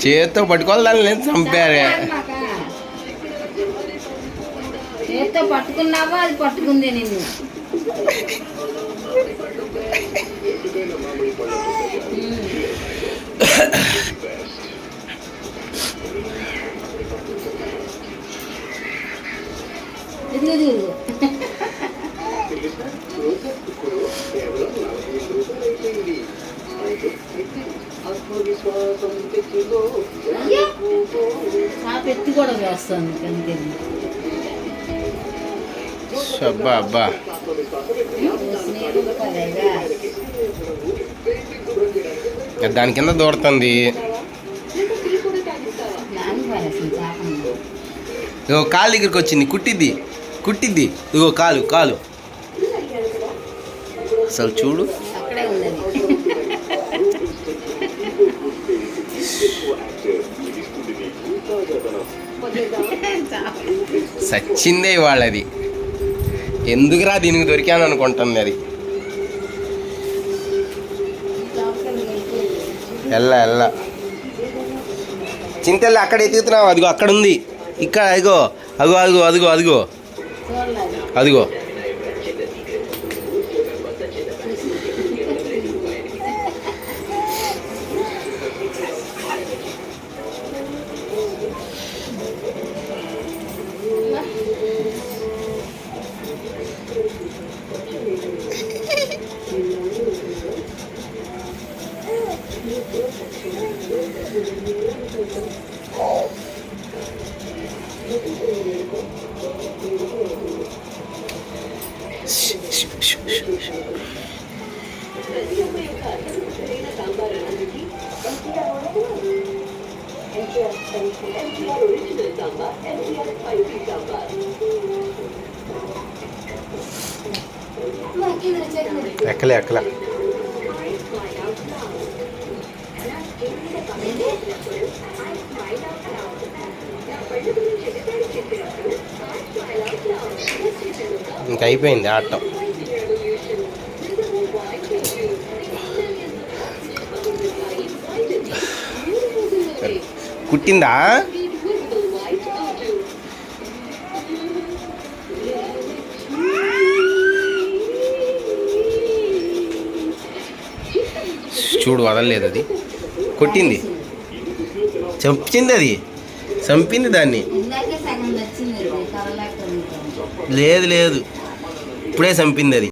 చేత్తో పట్టుకోవాలి దాన్ని నేను చంపారే. చేత్తో పట్టుకున్నావా అది పట్టుకుంది నిన్ను. పెట్టి కూడా వేస్తాను అంతే. అబ్బా అబ్బా దాని కింద దూరుతుంది. ఇగో కాలు దగ్గరికి వచ్చింది, కుట్టిద్ది కుట్టిద్ది. ఇగో కాలు కాలు అసలు చూడు. సచ్చిందే వాళ్ళది. ఎందుకురా దీనికి దొరికాను అనుకుంటుంది అది. ఎల్లా ఎల్లా చింతల్లి అక్కడ ఎత్తుతున్నావు. అదిగో అక్కడ ఉంది. ఇక్కడ అదిగో అదిగో అదిగో అదిగో అదిగో అదిగో. ఎక్కలే ఎక్కలే. ఇంక అయిపోయింది ఆటం. కుట్టిందా? చూడు వదలలేదు అది. కొట్టింది, చంపింది అది, చంపింది దాన్ని. లేదు లేదు ఇప్పుడే చంపింది అది.